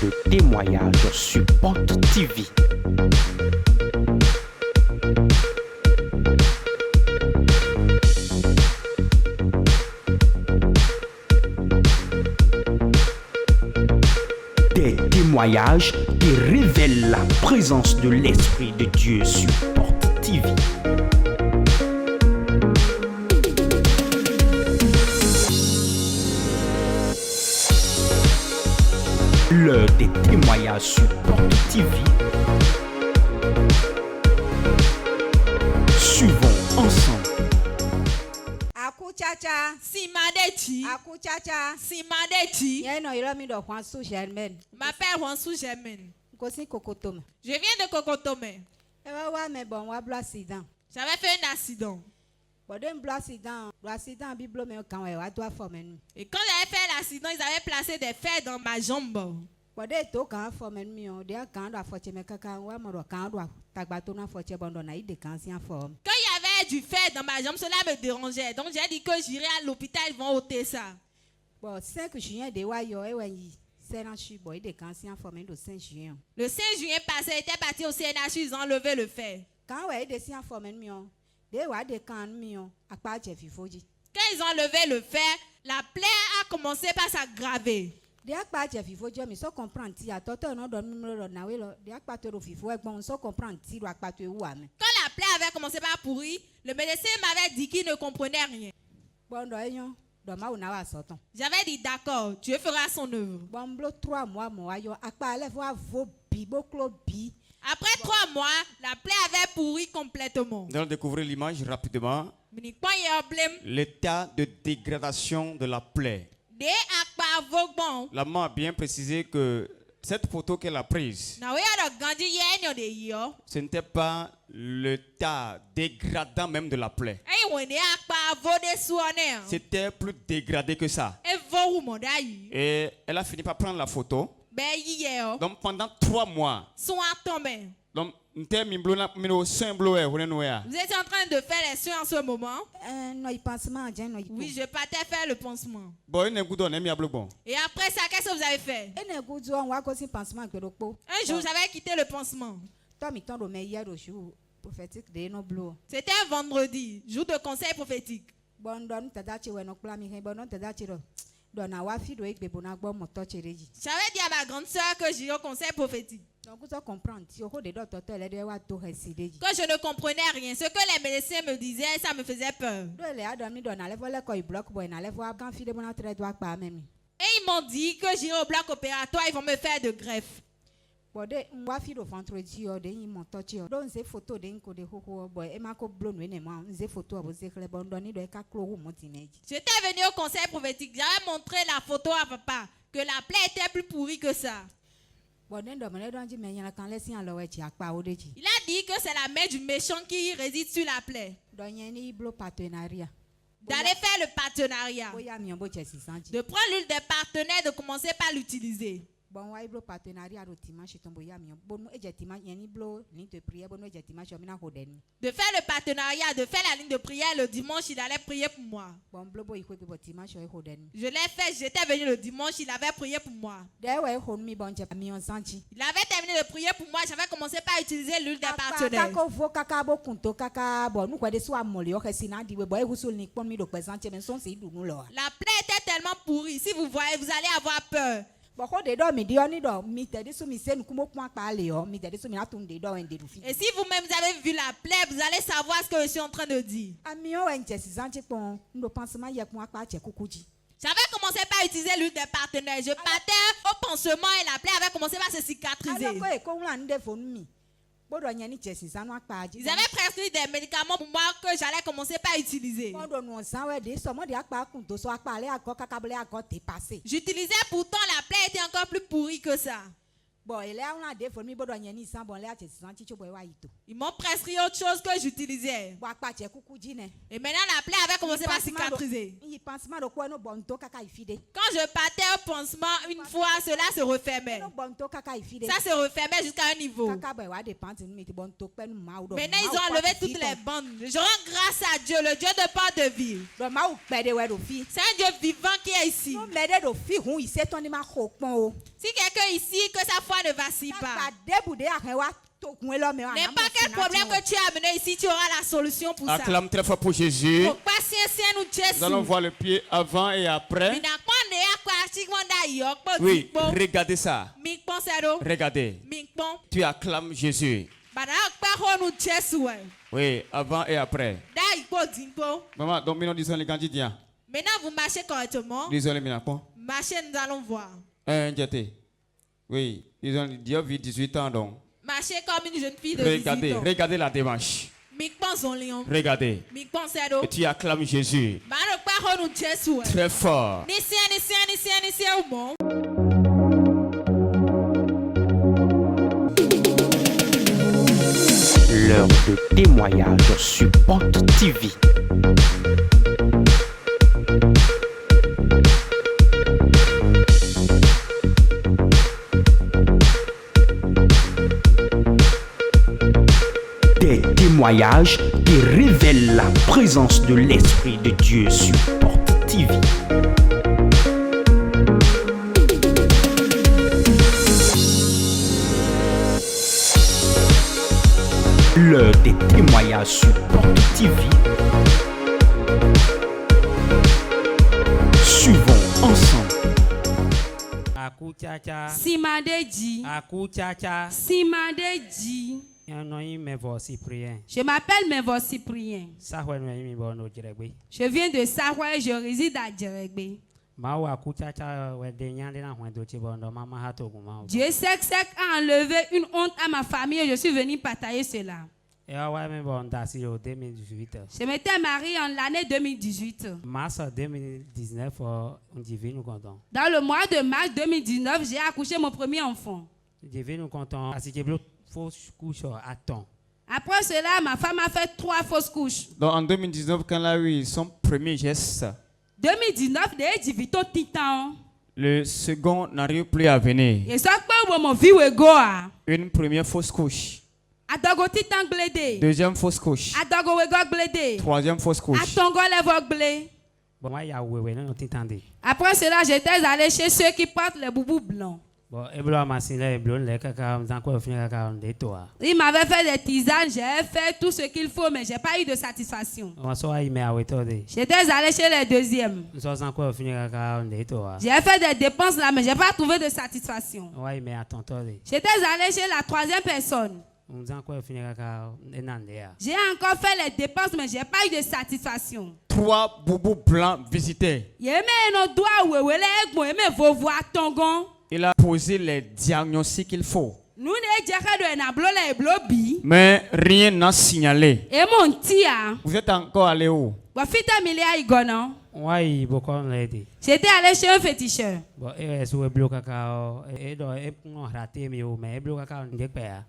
de témoignages sur Porte TV. Des témoignages qui révèlent la présence de l'Esprit de Dieu sur Porte TV. L'heure des témoignages sur Porte TV. Suivons ensemble. Akuchacha, Simadechi, Akuchacha. Simadechi. Y'a un homme de Juan sous Germaine. M'appelle Wansou Germaine. Kosi Kokotom. Je viens de Kokotome. Et ouais, mais bon, on va bloquer accident. J'avais fait un accident. Bon, d'un l'accident, Bible, mais quand on doit former nous. Et quand j'avais fait l'accident, ils avaient placé des fers dans ma jambe. Bon, d'un to quand former nous, d'un quand on doit faire mais quand on va quand on doit t'abato na faire bon on a eu des cancers en forme. Quand il y avait du fer dans ma jambe, cela me dérangeait. Donc j'ai dit que j'irai à l'hôpital, ils vont ôter ça. Bon, 5 juin de wayo et ouais, c'est un chou boy des cancers en forme de 5 juin. Le 5 juillet passé, était parti au CNH, ils ont enlevé le fer. Quand ouais des cancers en forme nous, des ouais des cancers nous, à part Jeff Foji. Quand ils ont enlevé le fer, la plaie a commencé par s'aggraver. Des pas Jeff Foji, mais ça comprend ti à toi non donne numéro na we lo, des pas te fifo et bon ça comprend ti doit pas te ou ame. Quand la plaie avait commencé par pourrir, le médecin m'avait dit qu'il ne comprenait rien. Bon doyon, do ma una wa soton. J'avais dit d'accord, Dieu fera son œuvre. Bon blo 3 mois mo ayo akpa le voir vo bibo klo bi. Après 3 mois, la plaie avait pourri complètement. Nous allons découvrir l'image rapidement. L'état de dégradation de la plaie. La maman a bien précisé que cette photo qu'elle a prise, ce n'était pas l'état dégradant même de la plaie. C'était plus dégradé que ça. Et elle a fini par prendre la photo. Donc pendant 3 mois, donc, vous étiez en train de faire les soins en ce moment. Non, il pense pas. Oui, je partais faire le pansement. Et après ça, qu'est-ce que vous avez fait? Un jour, j'avais quitté le pansement. C'était un vendredi, jour de conseil prophétique. J'avais dit à ma grande soeur que j'irais au conseil prophétique. Donc, vous comprendre. Que je ne comprenais rien. Ce que les médecins me disaient, ça me faisait peur. Et ils m'ont dit que j'irai au bloc opératoire, ils vont me faire de greffe. J'étais venu au conseil prophétique. J'avais montré la photo à papa, que la plaie était plus pourrie que ça. Il a dit que c'est la main du méchant qui réside sur la plaie. D'aller faire le partenariat. De prendre l'huile des partenaires, de commencer par l'utiliser. De faire le partenariat, de faire la ligne de prière le dimanche, il allait prier pour moi. Je l'ai fait, j'étais venu le dimanche, il avait prié pour moi. Il avait terminé de prier pour moi, j'avais commencé par utiliser l'huile des partenaires. La plaie était tellement pourrie, si vous voyez, vous allez avoir peur. Et si vous-même avez vu la plaie, vous allez savoir ce que je suis en train de dire. J'avais commencé par utiliser l'huile des partenaires. Je partais au pansement et la plaie avait commencé par se cicatriser. Ils avaient prescrit des médicaments pour moi que j'allais commencer par utiliser. J'utilisais pourtant la plaie était encore plus pourrie que ça. Ils m'ont prescrit autre chose que j'utilisais. Et maintenant la plaie avait commencé par cicatriser. Quand je partais au pansement une fois, cela se refermait. Ça se refermait jusqu'à un niveau. Maintenant ils ont enlevé toutes les bandes. Je rends grâce à Dieu, le Dieu de part de vie. C'est un Dieu vivant qui est ici. Si quelqu'un ici, que sa foi ne vacille pas. N'importe quel problème que tu as amené ici, tu auras la solution pour ça. Acclame très fort pour Jésus. Nous allons voir le pied avant et après. Oui, regardez ça. Regardez. Tu acclames Jésus. Oui, avant et après. Maman, donc maintenant, disons les candidats. Maintenant, vous marchez correctement. Disons les minapons. Marchez, nous allons voir. Oui, ils ont 18 ans donc. Marchez comme une jeune fille de 18 ans. Regardez la démarche. Regardez. Et tu acclames Jésus. Très fort. L'heure de témoignage sur Porte TV. Des témoignages qui révèlent la présence de l'Esprit de Dieu sur Porte TV. L'heure des témoignages sur Porte TV. Suivons ensemble. Simadeji. Simadeji. Je m'appelle Menvo Cyprien. Je viens de Sahwa et je réside à Djeregbe. Dieu sec a enlevé une honte à ma famille et je suis venu partager cela. Je m'étais marié en l'année 2018. Dans le mois de mars 2019, j'ai accouché mon premier enfant. Après cela, ma femme a fait 3 fausses couches. Donc en 2019, quand elle a eu son premier geste, 2019, le second n'arrive plus à venir. Une première fausse couche. Deuxième fausse couche. Troisième fausse couche. Après cela, j'étais allé chez ceux qui portent les boubous blancs. Il m'avait fait des tisanes, j'ai fait tout ce qu'il faut, mais je n'ai pas eu de satisfaction. J'étais allé chez les deuxièmes. J'ai fait des dépenses là, mais je n'ai pas trouvé de satisfaction. J'étais allé chez la troisième personne. J'ai encore fait les dépenses, mais je n'ai pas eu de satisfaction. 3 boubous blancs visités. Il a posé les diagnostics qu'il faut. Mais rien n'a signalé. Vous êtes encore allé où? J'étais allé chez un féticheur.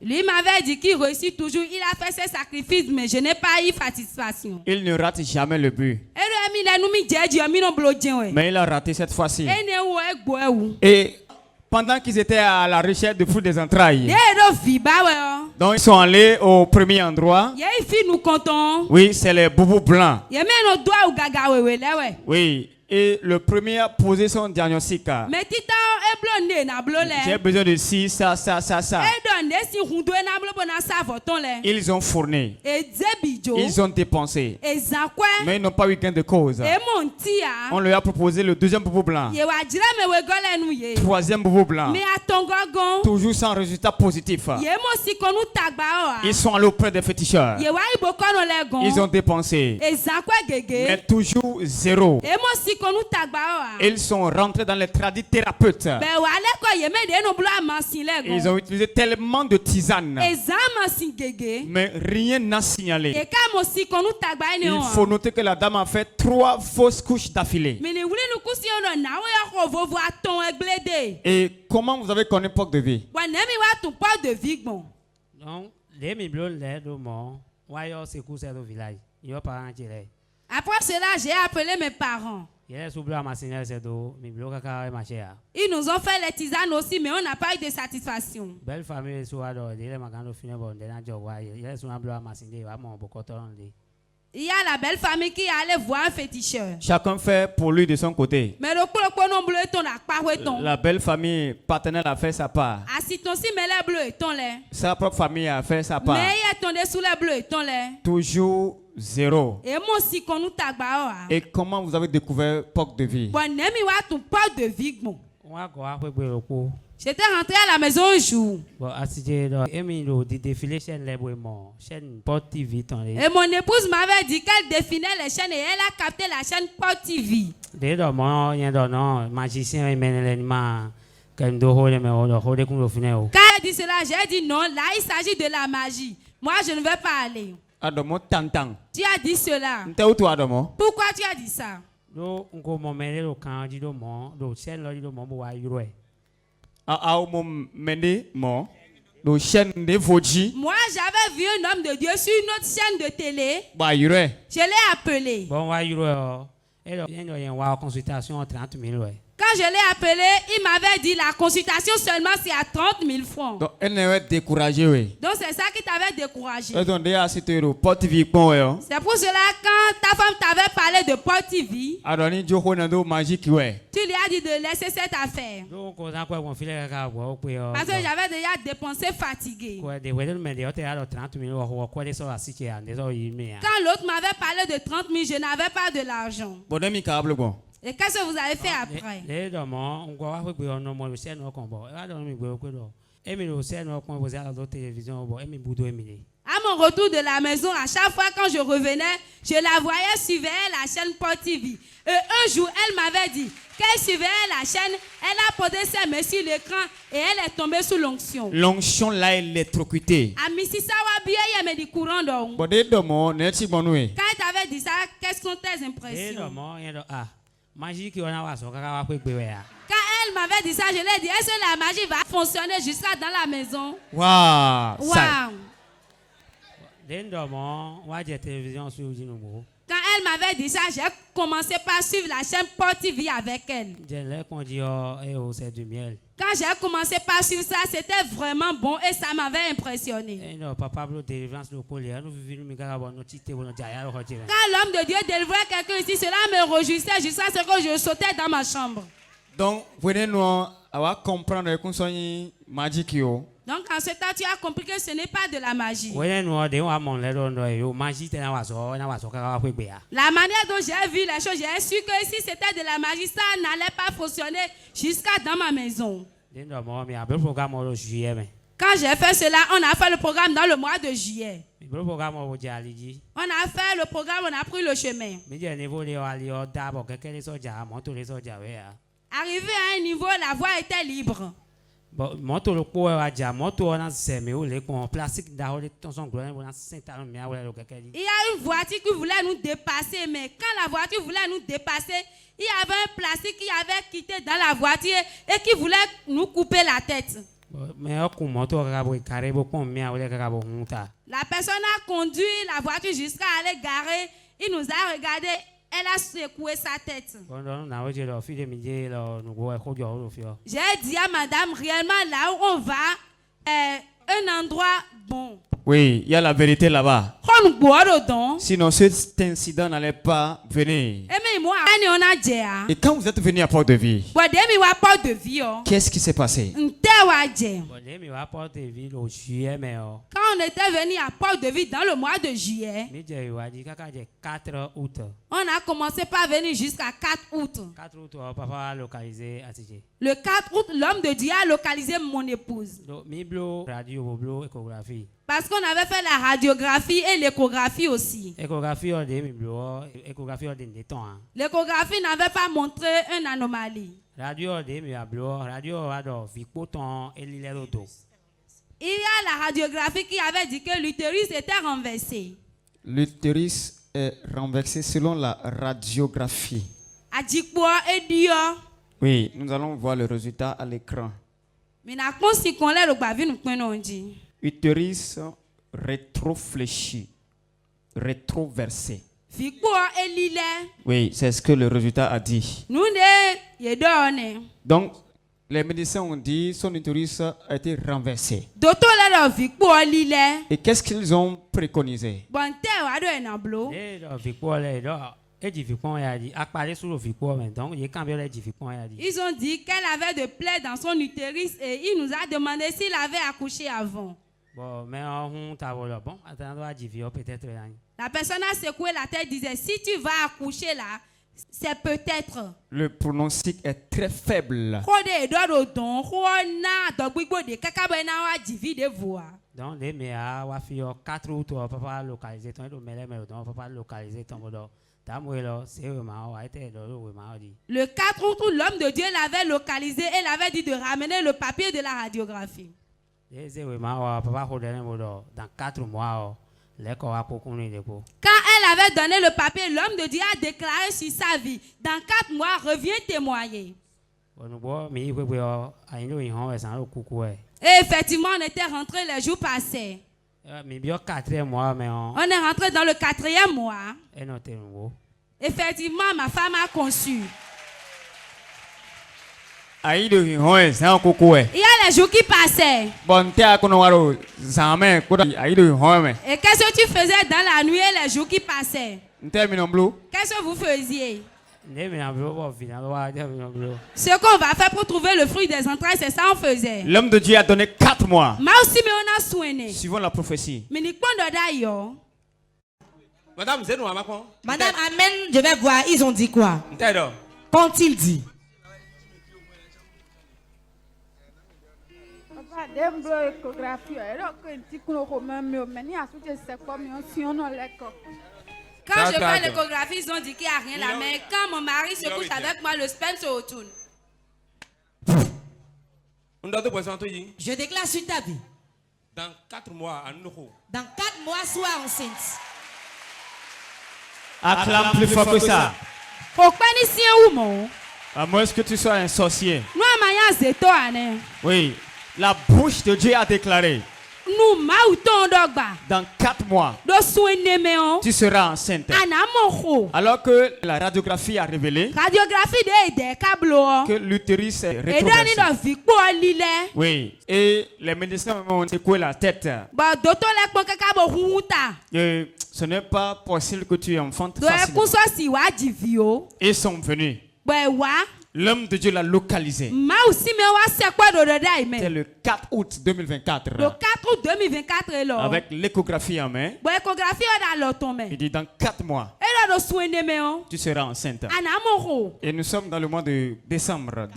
Lui m'avait dit qu'il réussit toujours. Il a fait ses sacrifices, mais je n'ai pas eu satisfaction. Il ne rate jamais le but. Mais il a raté cette fois-ci. Et pendant qu'ils étaient à la recherche de fruits des entrailles, donc ils sont allés au premier endroit. Oui, c'est les boubous blancs. Oui, et le premier a posé son diagnostic. J'ai besoin de ci, ça. Ils ont fourni. Ils ont dépensé. Mais ils n'ont pas eu gain de cause. On leur a proposé le deuxième boubou blanc. Troisième boubou blanc. Toujours sans résultat positif. Ils sont allés auprès des féticheurs. Ils ont dépensé. Mais toujours zéro. Ils sont rentrés dans les tradithérapeutes. Ils ont utilisé tellement de tisanes. Mais rien n'a signalé. Il faut noter que la dame a fait 3 fausses couches d'affilée. Et comment vous avez connu Porte de vie? Après cela, j'ai appelé mes parents. Ils nous ont fait les tisanes aussi, mais on n'a pas eu de satisfaction. Il y a la belle famille qui allait voir un féticheur. Chacun fait pour lui de son côté. Mais le kpolo non bleu ton la pas ton. La belle famille partenaire a fait sa part. Asiton si mais les bleus ton les. Sa propre famille a fait sa part. Mais il est tombé sous les bleus ton les. Toujours zéro. Et moi aussi qu'on nous tagba. Et comment vous avez découvert POC de vie? Bon, n'aimi wa ton POC de vie bon. J'étais rentré à la maison un jour. Et mon épouse m'avait dit qu'elle définait les chaînes et elle a capté la chaîne POC TV. Quand elle dit cela, j'ai dit non, là il s'agit de la magie. Moi je ne vais pas aller. Adomo tantan. Tu as dit cela. Pourquoi tu as dit ça? Moi j'avais vu un homme de Dieu sur une autre chaîne de télé. Je l'ai appelé. Quand je l'ai appelé, il m'avait dit la consultation seulement c'est à 30 000 francs. Donc elle n'est pas découragée. Oui. Donc c'est ça qui t'avait découragé. C'est pour cela quand ta femme t'avait parlé de POC TV, tu lui as dit de laisser cette affaire. Parce que j'avais déjà dépensé fatigué. Quand l'autre m'avait parlé de 30 000, je n'avais pas de l'argent. Et qu'est-ce que vous avez fait après? À mon retour de la maison, à chaque fois quand je revenais, je la voyais surveiller la chaîne POC TV. Et un jour, elle m'avait dit qu'elle surveillait la chaîne, elle a posé ses mains sur l'écran et elle est tombée sous l'onction. L'onction l'a électrocutée. À Mississauga, il y a des courants d'eau. Quand elle t'avait dit ça, quelles sont tes impressions? Quand elle m'avait dit ça, je lui ai dit, est-ce que la magie va fonctionner jusqu'à dans la maison? Waouh! Quand elle m'avait dit ça, j'ai commencé par suivre la chaîne POC TV avec elle. Quand j'ai commencé par suivre ça, c'était vraiment bon et ça m'avait impressionné. Quand l'homme de Dieu délivrait quelqu'un ici, cela me réjouissait jusqu'à ce que je sautais dans ma chambre. Donc, venez-nous à comprendre que c'est magique. Donc, en ce temps, tu as compris que ce n'est pas de la magie. La manière dont j'ai vu les choses, j'ai su que si c'était de la magie, ça n'allait pas fonctionner jusqu'à dans ma maison. Quand j'ai fait cela, on a fait le programme dans le mois de juillet. On a fait le programme, on a pris le chemin. Arrivé à un niveau, la voie était libre. Il y a une voiture qui voulait nous dépasser, mais quand la voiture voulait nous dépasser, il y avait un plastique qui avait quitté dans la voiture et qui voulait nous couper la tête. La personne a conduit la voiture jusqu'à aller garer. Il nous a regardé. Elle a secoué sa tête. J'ai dit à madame, réellement là où on va, un endroit bon. Oui, il y a la vérité là-bas. Sinon, cet incident n'allait pas venir. Et quand vous êtes venu à Port de Vie, qu'est-ce qui s'est passé? Quand on était venu à Port de Vie dans le mois de juillet, on a commencé par venir jusqu'à 4 août. Le 4 août, l'homme de Dieu a localisé mon épouse. Parce qu'on avait fait la radiographie et l'échographie aussi. L'échographie n'avait pas montré une anomalie. Il y a la radiographie qui avait dit que l'utérus était renversé. L'utérus est renversé selon la radiographie. Oui, nous allons voir le résultat à l'écran. Utérus rétrofléchi, rétroversé. Oui, c'est ce que le résultat a dit. Donc, Les médecins ont dit son utérus a été renversé. Et qu'est-ce qu'ils ont préconisé? Ils ont dit qu'elle avait de plaies dans son utérus et il nous a demandé s'il avait accouché avant. La personne a secoué la tête et disait, si tu vas accoucher là, c'est peut-être. Le pronostic est très faible. Donc, les meilleurs, on va faire 4 ou 3 papa localiser ton papa localiser ton bodo. Le 4 août, l'homme de Dieu l'avait localisé et l'avait dit de ramener le papier de la radiographie. Dans 4 mois, quand elle avait donné le papier, l'homme de Dieu a déclaré sur sa vie, dans 4 mois, reviens témoigner. Et effectivement, on était rentré les jours passés. On est rentré dans le 4e mois. Effectivement, ma femme a conçu. Il y a les jours qui passaient. Et qu'est-ce que tu faisais dans la nuit et les jours qui passaient? Qu'est-ce que vous faisiez? Ce qu'on va faire pour trouver le fruit des entrailles, c'est ça qu'on faisait. L'homme de Dieu a donné 4 mois. Suivant la prophétie. Madame, amen, je vais voir, ils ont dit quoi? Qu'ont-ils dit? Quand je fais l'échographie, ils ont dit qu'il n'y a rien là, mais quand mon mari se couche avec moi, le sperme se retourne. Je déclare sur ta vie. Dans 4 mois, sois enceinte. Acclame plus fort que ça. À moins que tu sois un sorcier. Oui, la bouche de Dieu a déclaré. Dans 4 mois, tu seras enceinte. Alors que la radiographie a révélé que l'utérus est rétroversé. Oui, et les médecins ont secoué la tête. Et ce n'est pas possible que tu enfantes facilement. Ils sont venus. L'homme de Dieu l'a localisé. C'est le 4 août 2024. Le 4 août 2024 avec l'échographie en main. Il dit dans 4 mois, tu seras enceinte. Et nous sommes dans le mois de décembre.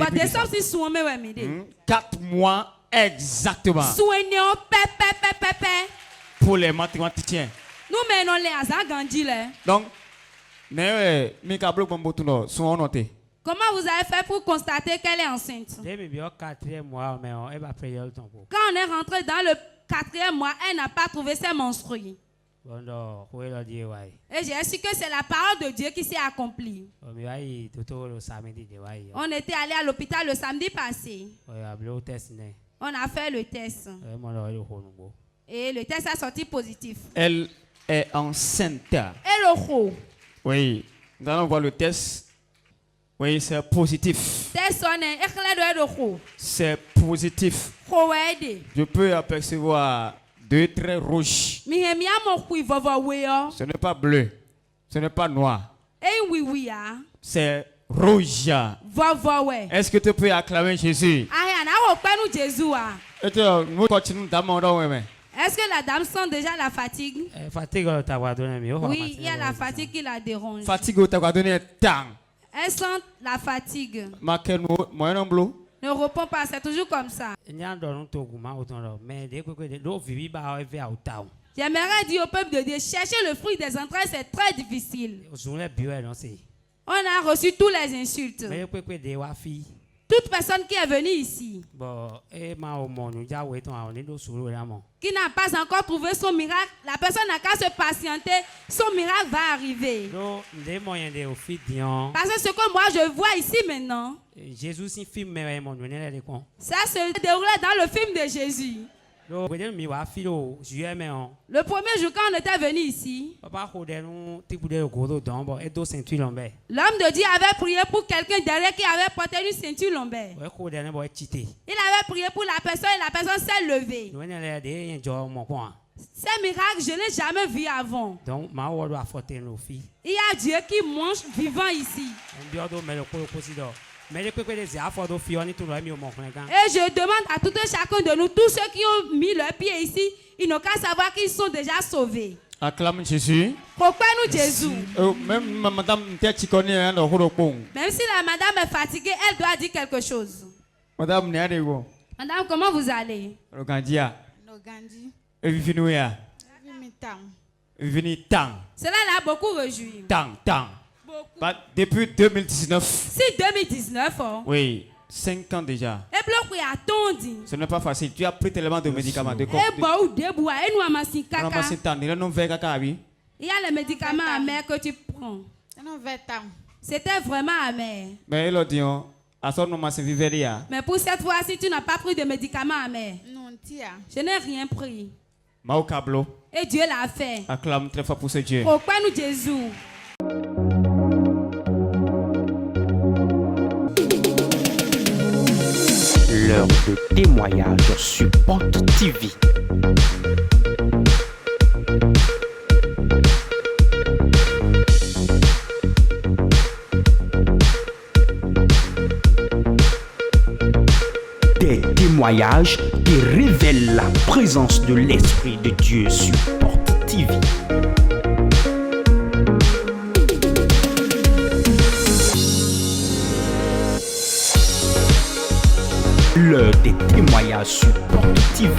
4 mois exactement. Pour les mathématiciens. Donc, comment vous avez fait pour constater qu'elle est enceinte? Quand on est rentré dans le 4e mois, elle n'a pas trouvé ses menstrues. Et j'ai su que c'est la parole de Dieu qui s'est accomplie. On était allé à l'hôpital le samedi passé. On a fait le test. Et le test a sorti positif. Elle est enceinte. Oui, nous allons voir le test. Oui, c'est positif. C'est positif. Je peux apercevoir 2 traits rouges. Ce n'est pas bleu. Ce n'est pas noir. C'est rouge. Est-ce que tu peux acclamer Jésus? Est-ce que la dame sent déjà la fatigue? Oui, il y a la fatigue qui la dérange. Elle sent la fatigue. Ne répond pas, c'est toujours comme ça. J'aimerais dire au peuple de Dieu, chercher le fruit des entrailles, c'est très difficile. On a reçu tous les insultes. Toute personne qui est venue ici, qui n'a pas encore trouvé son miracle, la personne n'a qu'à se patienter, son miracle va arriver. Parce que ce que moi je vois ici maintenant, ça se déroulait dans le film de Jésus. Le premier jour, quand on était venu ici, l'homme de Dieu avait prié pour quelqu'un derrière qui avait porté une ceinture lombaire. Il avait prié pour la personne et la personne s'est levée. Ces miracles, je n'ai jamais vu avant. Il y a Dieu qui mange vivant ici. Et je demande à tout un chacun de nous, tous ceux qui ont mis leurs pieds ici, ils n'ont qu'à savoir qu'ils sont déjà sauvés. Acclame Jésus. Pourquoi nous Jésus? Même si la madame est fatiguée, elle doit dire quelque chose. Madame, comment vous allez? Cela l'a beaucoup réjoui. Depuis 2019. Si 2019, oui, 5 ans déjà. Ce n'est pas facile. Tu as pris tellement de médicaments. Il y a les médicaments amers que tu prends. C'était vraiment amer. Mais pour cette fois-ci, tu n'as pas pris de médicaments amers. Je n'ai rien pris. Et Dieu l'a fait. Acclame très fort pour ce Dieu. Pourquoi nous Jésus? L'heure de témoignage sur Porte TV. Des témoignages qui révèlent la présence de l'Esprit de Dieu sur Porte TV. L'heure des témoignages sur Porte TV.